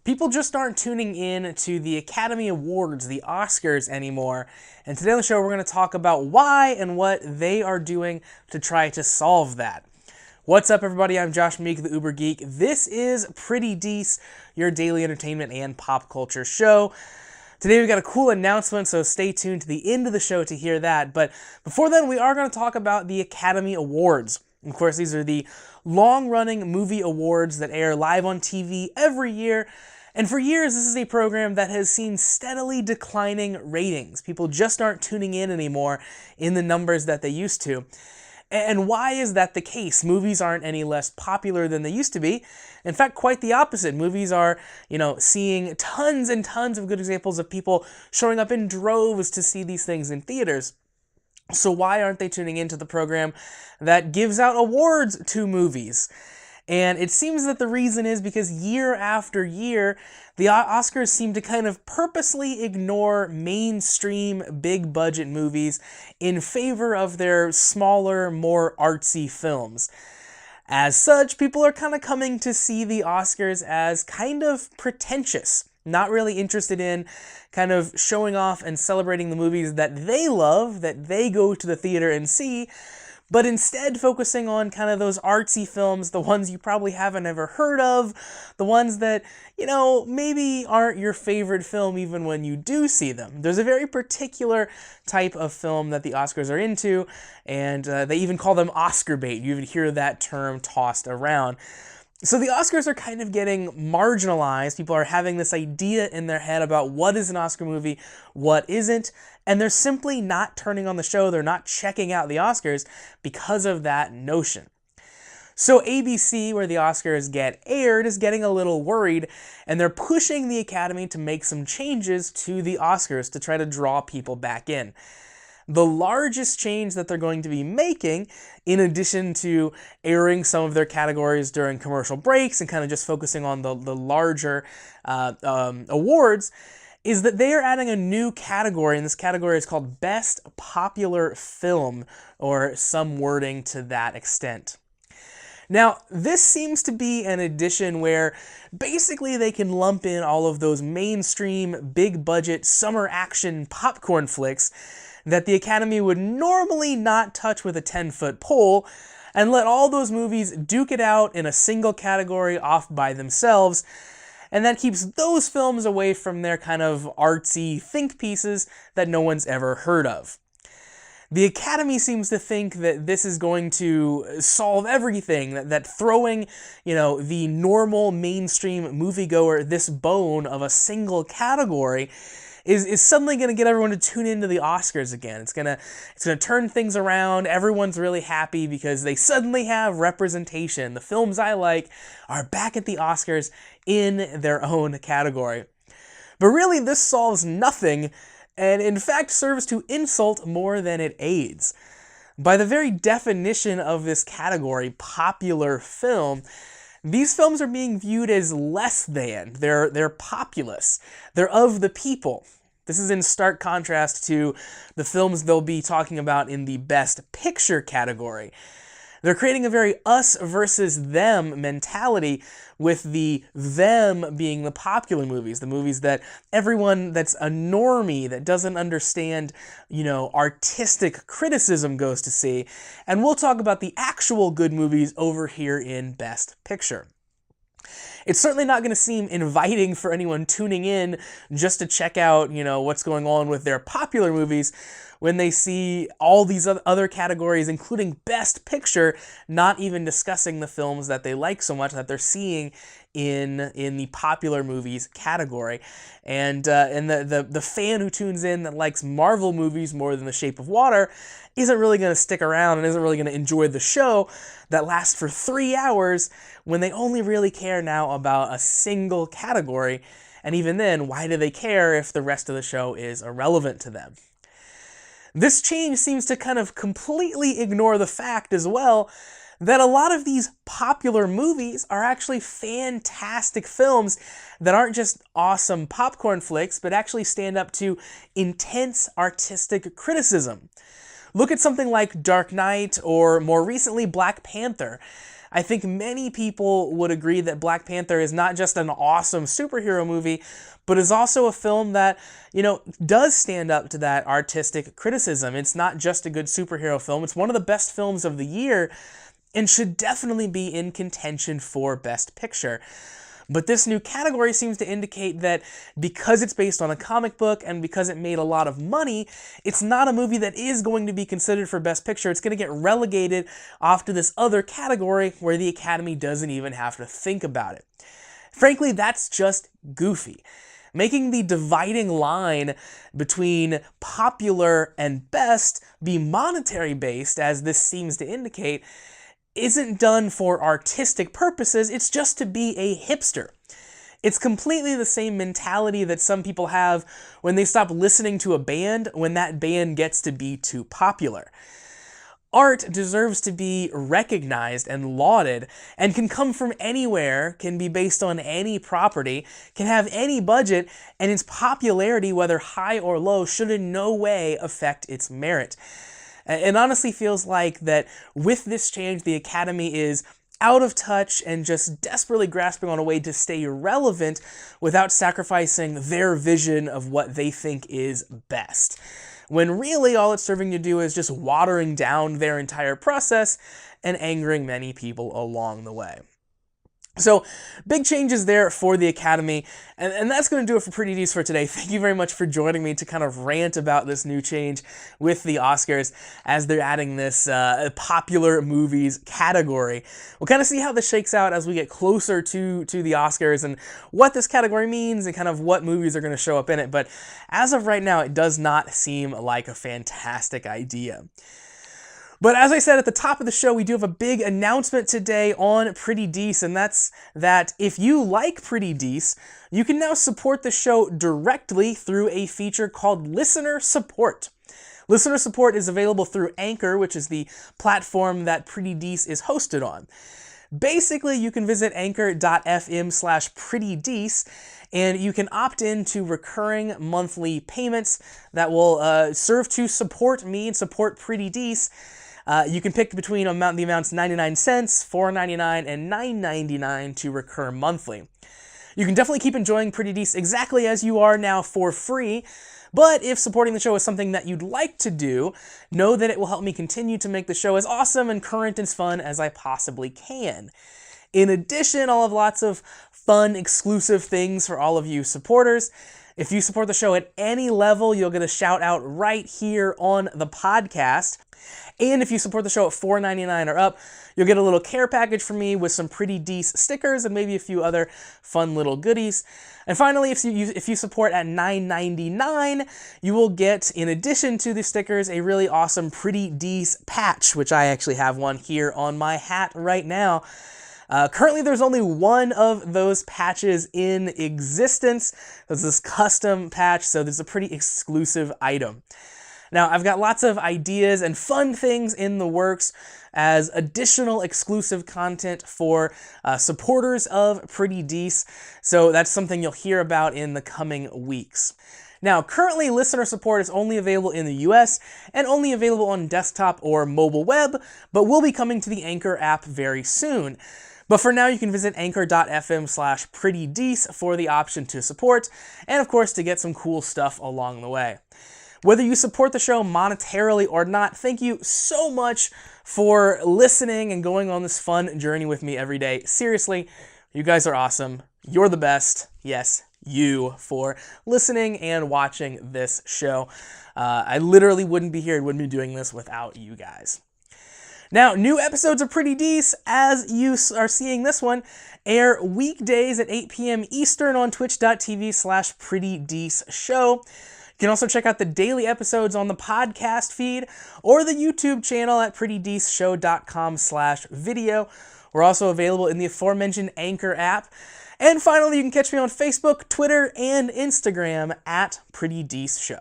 People just aren't tuning in to the Academy Awards, the Oscars, anymore. And today on the show, we're going to talk about why and what they are doing to try to solve that. What's up, everybody? I'm Josh Meek, the Uber Geek. This is Pretty Dece, your daily entertainment and pop culture show. Today we've got a cool announcement, so stay tuned to the end of the show to hear that. But before then, we are going to talk about the Academy Awards. Of course, these are the long-running movie awards that air live on TV every year. And for years, this is a program that has seen steadily declining ratings. People just aren't tuning in anymore in the numbers that they used to. And why is that the case? Movies aren't any less popular than they used to be. In fact, quite the opposite. Movies are, seeing tons and tons of good examples of people showing up in droves to see these things in theaters. So why aren't they tuning into the program that gives out awards to movies? And it seems that the reason is because year after year, the Oscars seem to kind of purposely ignore mainstream, big-budget movies in favor of their smaller, more artsy films. As such, people are kind of coming to see the Oscars as kind of pretentious, not really interested in kind of showing off and celebrating the movies that they love, that they go to the theater and see, but instead focusing on kind of those artsy films, the ones you probably haven't ever heard of, the ones that, maybe aren't your favorite film even when you do see them. There's a very particular type of film that the Oscars are into, and they even call them Oscar bait. You even hear that term tossed around. So the Oscars are kind of getting marginalized. People are having this idea in their head about what is an Oscar movie, what isn't, and they're simply not turning on the show. They're not checking out the Oscars because of that notion. So ABC, where the Oscars get aired, is getting a little worried, and they're pushing the Academy to make some changes to the Oscars to try to draw people back in. The largest change that they're going to be making, in addition to airing some of their categories during commercial breaks and kind of just focusing on the larger awards, is that they are adding a new category, and this category is called Best Popular Film, or some wording to that extent. Now, this seems to be an addition where basically they can lump in all of those mainstream, big-budget, summer action popcorn flicks that the Academy would normally not touch with a 10-foot pole, and let all those movies duke it out in a single category off by themselves, and that keeps those films away from their kind of artsy think pieces that no one's ever heard of. The Academy seems to think that this is going to solve everything, that throwing, the normal mainstream moviegoer this bone of a single category is suddenly going to get everyone to tune into the Oscars again. It's gonna turn things around. Everyone's really happy because they suddenly have representation. The films I like are back at the Oscars in their own category. But really, this solves nothing, and in fact serves to insult more than it aids. By the very definition of this category, popular film, these films are being viewed as less than. They're populous. They're of the people. This is in stark contrast to the films they'll be talking about in the Best Picture category. They're creating a very us versus them mentality, with the them being the popular movies, the movies that everyone that's a normie, that doesn't understand, artistic criticism goes to see. And we'll talk about the actual good movies over here in Best Picture. It's certainly not going to seem inviting for anyone tuning in just to check out, what's going on with their popular movies when they see all these other categories, including Best Picture, not even discussing the films that they like so much that they're seeing in the popular movies category. And the fan who tunes in that likes Marvel movies more than The Shape of Water isn't really going to stick around and isn't really going to enjoy the show that lasts for 3 hours when they only really care now about a single category. And even then, why do they care if the rest of the show is irrelevant to them? This change seems to kind of completely ignore the fact as well that a lot of these popular movies are actually fantastic films that aren't just awesome popcorn flicks, but actually stand up to intense artistic criticism. Look at something like Dark Knight, or more recently Black Panther. I think many people would agree that Black Panther is not just an awesome superhero movie, but is also a film that, does stand up to that artistic criticism. It's not just a good superhero film, it's one of the best films of the year, and should definitely be in contention for Best Picture. But this new category seems to indicate that because it's based on a comic book and because it made a lot of money, it's not a movie that is going to be considered for Best Picture. It's going to get relegated off to this other category where the Academy doesn't even have to think about it. Frankly, that's just goofy. Making the dividing line between popular and best be monetary based, as this seems to indicate, isn't done for artistic purposes, it's just to be a hipster. It's completely the same mentality that some people have when they stop listening to a band when that band gets to be too popular. Art deserves to be recognized and lauded, and can come from anywhere, can be based on any property, can have any budget, and its popularity, whether high or low, should in no way affect its merit. It honestly feels like that with this change, the Academy is out of touch and just desperately grasping on a way to stay relevant without sacrificing their vision of what they think is best. When really all it's serving to do is just watering down their entire process and angering many people along the way. So, big changes there for the Academy, and that's going to do it for Pretty Dece for today. Thank you very much for joining me to kind of rant about this new change with the Oscars as they're adding this popular movies category. We'll kind of see how this shakes out as we get closer to the Oscars and what this category means and kind of what movies are going to show up in it, but as of right now, it does not seem like a fantastic idea. But as I said at the top of the show, we do have a big announcement today on Pretty Dece, and that's that if you like Pretty Dece, you can now support the show directly through a feature called Listener Support. Listener Support is available through Anchor, which is the platform that Pretty Dece is hosted on. Basically, you can visit anchor.fm/prettydece, and you can opt in to recurring monthly payments that will serve to support me and support Pretty Dece. You can pick between the amounts 99 cents, $4.99, and $9.99 to recur monthly. You can definitely keep enjoying Pretty Dece exactly as you are now for free, but if supporting the show is something that you'd like to do, know that it will help me continue to make the show as awesome and current and fun as I possibly can. In addition, I'll have lots of fun, exclusive things for all of you supporters. If you support the show at any level, you'll get a shout out right here on the podcast. And if you support the show at $4.99 or up, you'll get a little care package from me with some Pretty Dece stickers and maybe a few other fun little goodies. And finally, if you support at $9.99, you will get, in addition to the stickers, a really awesome Pretty Dece patch, which I actually have one here on my hat right now. Currently, there's only one of those patches in existence. There's this custom patch, so there's a pretty exclusive item. Now, I've got lots of ideas and fun things in the works as additional exclusive content for supporters of Pretty Dece, so that's something you'll hear about in the coming weeks. Now, currently, listener support is only available in the US and only available on desktop or mobile web, but will be coming to the Anchor app very soon. But for now, you can visit anchor.fm/prettydece for the option to support, and of course, to get some cool stuff along the way. Whether you support the show monetarily or not, thank you so much for listening and going on this fun journey with me every day. Seriously, you guys are awesome. You're the best. Yes, you, for listening and watching this show. I literally wouldn't be here, wouldn't be doing this without you guys. Now, new episodes of Pretty Dece, as you are seeing this one, air weekdays at 8 p.m. Eastern on twitch.tv/prettydeceshow. You can also check out the daily episodes on the podcast feed or the YouTube channel at prettydeceshow.com/video. We're also available in the aforementioned Anchor app. And finally, you can catch me on Facebook, Twitter, and Instagram at Pretty Dece Show.